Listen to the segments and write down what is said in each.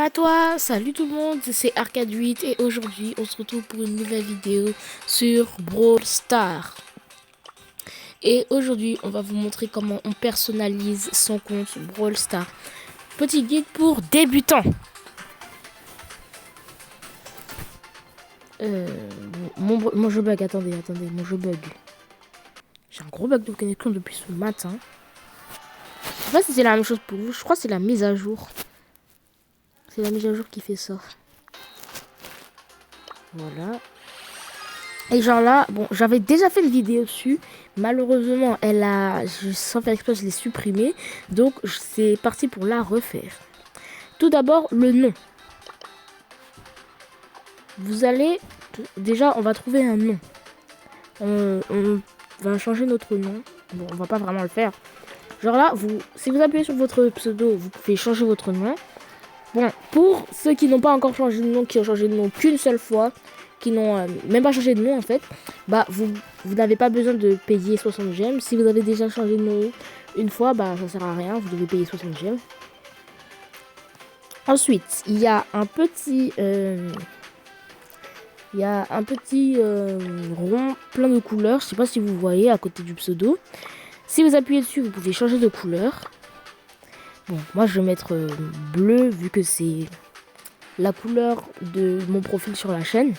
À toi, salut tout le monde, c'est Arcade8 et aujourd'hui on se retrouve pour une nouvelle vidéo sur Brawl Stars. Et aujourd'hui on va vous montrer comment on personnalise son compte Brawl Stars. Petit guide pour débutants. Mon jeu bug, attendez, mon jeu bug. J'ai un gros bug de connexion depuis ce matin. Je sais pas si c'est la même chose pour vous, je crois que c'est la mise à jour. C'est la mise à jour qui fait ça. Voilà. Et genre là, bon, j'avais déjà fait une vidéo dessus. Malheureusement, sans faire exprès, je l'ai supprimée. Donc, c'est parti pour la refaire. Tout d'abord, le nom. Vous allez... Déjà, on va trouver un nom. On va changer notre nom. Bon, on va pas vraiment le faire. Genre là, si vous appuyez sur votre pseudo, vous pouvez changer votre nom. Bon, pour ceux qui n'ont pas encore changé de nom, qui ont changé de nom qu'une seule fois, qui n'ont même pas changé de nom en fait, bah vous n'avez pas besoin de payer 60 gemmes. Si vous avez déjà changé de nom une fois, bah ça sert à rien, vous devez payer 60 gemmes. Ensuite, il y a un petit rond plein de couleurs, je sais pas si vous voyez à côté du pseudo. Si vous appuyez dessus, vous pouvez changer de couleur. Bon, moi je vais mettre bleu vu que c'est la couleur de mon profil sur la chaîne.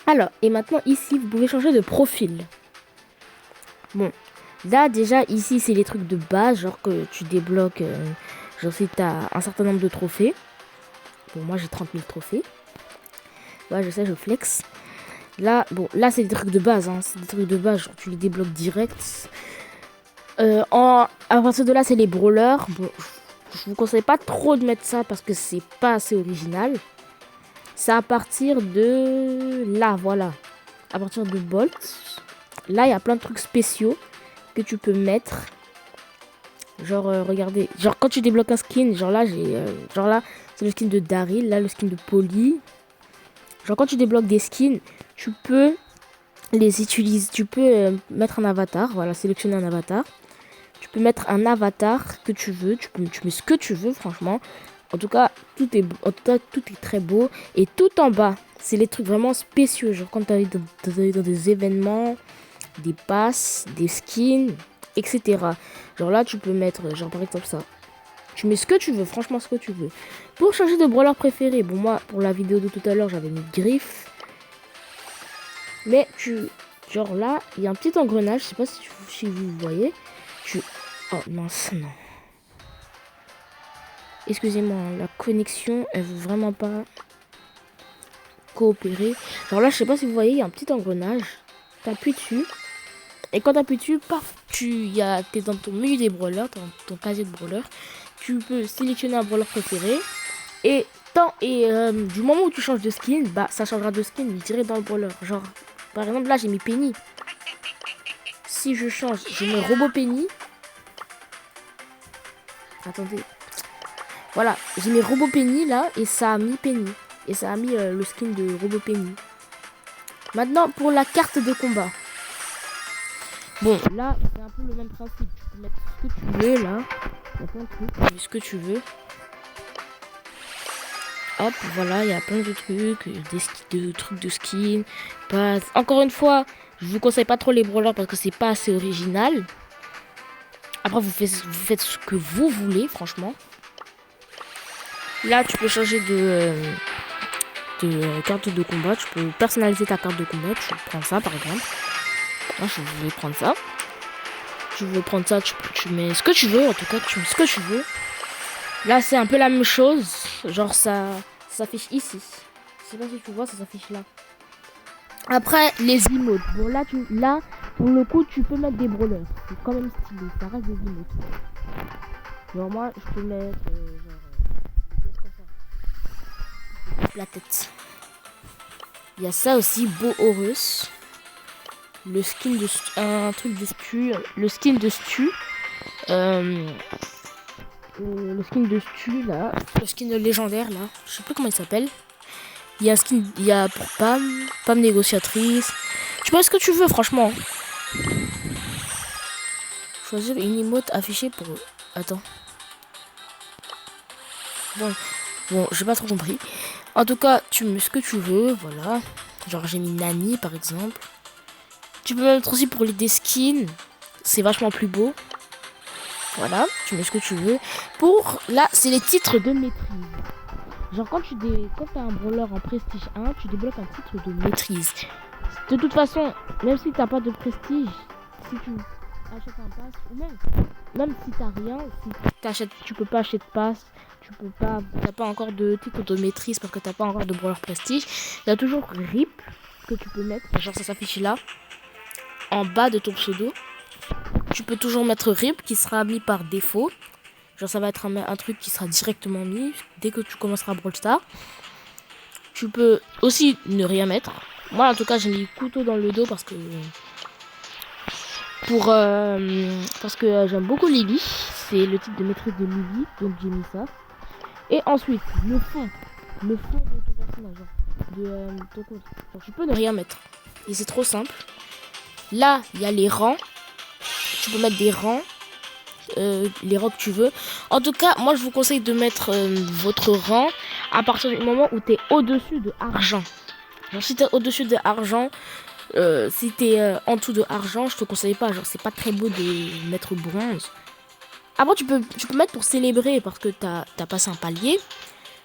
Alors, et maintenant ici, vous pouvez changer de profil. Bon, là déjà, ici, c'est les trucs de base, genre que tu débloques, genre si tu as un certain nombre de trophées. Bon, moi j'ai 30 000 trophées. Ouais, je sais, je flex. Là, bon, là c'est des trucs de base, hein, c'est des trucs de base, genre tu les débloques direct. À partir de là, c'est les brawlers. Bon, je vous conseille pas trop de mettre ça parce que c'est pas assez original. C'est à partir de là, voilà. À partir de Bolt. Là, il y a plein de trucs spéciaux que tu peux mettre. Genre, regardez. Genre, quand tu débloques un skin, genre là, c'est le skin de Daryl. Là, le skin de Polly. Genre, quand tu débloques des skins, tu peux les utiliser. Tu peux mettre un avatar. Voilà, sélectionner un avatar. Tu peux mettre un avatar que tu veux. Tu mets ce que tu veux, franchement. En tout cas, tout est très beau. Et tout en bas, c'est les trucs vraiment spéciaux. Genre quand tu arrives dans des événements, des passes, des skins, etc. Genre là, tu peux mettre, genre par exemple ça. Tu mets ce que tu veux, franchement ce que tu veux. Pour changer de brawler préféré, bon moi, pour la vidéo de tout à l'heure, j'avais mis Griff. Mais genre là, il y a un petit engrenage, je sais pas si vous voyez. Oh mince, non. Excusez-moi, la connexion, elle veut vraiment pas coopérer. Alors là, je sais pas si vous voyez, il y a un petit engrenage. T'appuies dessus. Et quand t'appuies dessus, paf, t'es dans ton menu des brawlers, dans ton casier de brawlers. Tu peux sélectionner un brawler préféré. Et du moment où tu changes de skin, bah ça changera de skin direct dans le brawler. Genre, par exemple, là, j'ai mis Penny. Si je change, je mets Robo Penny. Attendez. Voilà, j'ai mis Robo Penny là et ça a mis Penny. Et ça a mis le skin de Robo Penny. Maintenant pour la carte de combat. Bon, là c'est un peu le même principe. Tu peux mettre ce que tu veux là. Il y a plein de trucs, tu mets ce que tu veux. Hop, voilà, il y a plein de trucs, de trucs de skin. Encore une fois, je vous conseille pas trop les brawlers parce que c'est pas assez original. Après vous faites ce que vous voulez, franchement. Là, tu peux changer de carte de combat. Tu peux personnaliser ta carte de combat. Tu prends ça, par exemple. Moi, je vais prendre ça. Tu veux prendre ça, tu mets ce que tu veux. En tout cas, tu mets ce que tu veux. Là, c'est un peu la même chose. Genre, ça s'affiche ici. Je sais pas si tu vois, ça s'affiche là. Après, les emotes. Bon, là, pour le coup, tu peux mettre des brawlers. C'est quand même stylé. Ça reste des emotes. Genre, moi, je peux mettre... la tête. Il y a ça aussi, Beau Horus. Le skin de un truc de Stu. Le skin de Stu. Le skin de Stu là. Le skin de légendaire là. Je sais plus comment il s'appelle. Il y a un skin. Il y a pour Pam négociatrice. Tu mets ce que tu veux franchement. Choisir une emote affichée pour. Attends. Bon, j'ai pas trop compris. En tout cas, tu mets ce que tu veux, voilà. Genre, j'ai mis Nani, par exemple. Tu peux mettre aussi pour des skins. C'est vachement plus beau. Voilà, tu mets ce que tu veux. Pour, là, c'est les titres de maîtrise. Genre, quand t'as un brawler en prestige 1, tu débloques un titre de maîtrise. De toute façon, même si t'as pas de prestige, si tu achètes un pass, ou même si t'as rien, si tu peux pas acheter de pass, t'as pas encore de titre de maîtrise parce que t'as pas encore de brawler prestige, il y a toujours RIP que tu peux mettre, genre ça s'affiche là, en bas de ton pseudo. Tu peux toujours mettre RIP qui sera mis par défaut. Genre ça va être un truc qui sera directement mis dès que tu commenceras Brawl Stars. Tu peux aussi ne rien mettre. Moi en tout cas j'ai mis couteau dans le dos parce que j'aime beaucoup Lily. C'est le type de maîtrise de Lily, donc j'ai mis ça. Et ensuite le fond de ton personnage, de ton compte. Donc tu peux ne rien mettre. Et c'est trop simple. Là il y a les rangs. Tu peux mettre des rangs. Les rangs que tu veux. En tout cas, moi je vous conseille de mettre votre rang à partir du moment où tu es au-dessus de argent. Genre si tu es au-dessus de argent, si tu es en dessous de argent, je te conseille pas. Genre c'est pas très beau de mettre bronze. Après tu peux mettre pour célébrer parce que tu as passé un palier.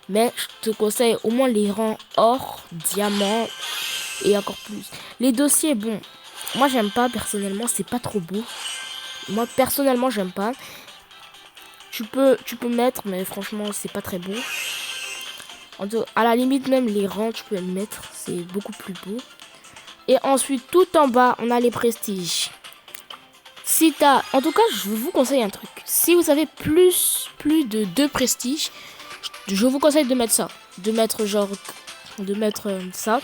Mais je te conseille au moins les rangs or, diamant et encore plus. Les dossiers, bon, moi j'aime pas personnellement, c'est pas trop beau. Moi personnellement j'aime pas. Tu peux mettre, mais franchement c'est pas très beau. À la limite même les rangs tu peux le mettre, c'est beaucoup plus beau. Et ensuite tout en bas on a les prestiges. En tout cas je vous conseille un truc. Si vous avez plus de 2 prestiges, je vous conseille de mettre ça. De mettre ça.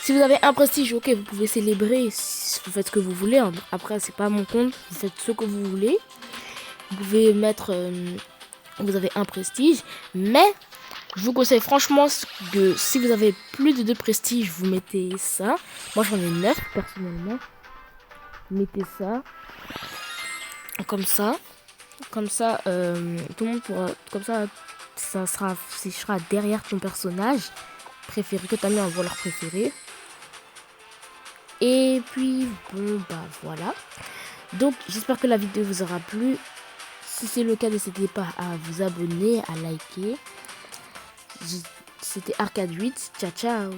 Si vous avez un prestige, ok, vous pouvez célébrer, vous faites ce que vous voulez. Après c'est pas mon compte, vous faites ce que vous voulez. Vous pouvez mettre, vous avez un prestige, mais je vous conseille franchement que si vous avez plus de 2 prestiges, vous mettez ça. Moi j'en ai 9 personnellement. Mettez ça. Comme ça. Comme ça, tout le monde pourra. Comme ça, ça sera derrière ton personnage préféré, que tu as mis en voleur préféré. Et puis, bon, bah voilà. Donc, j'espère que la vidéo vous aura plu. Si c'est le cas, n'hésitez pas à vous abonner, à liker. C'était Arcade 8. Ciao, ciao.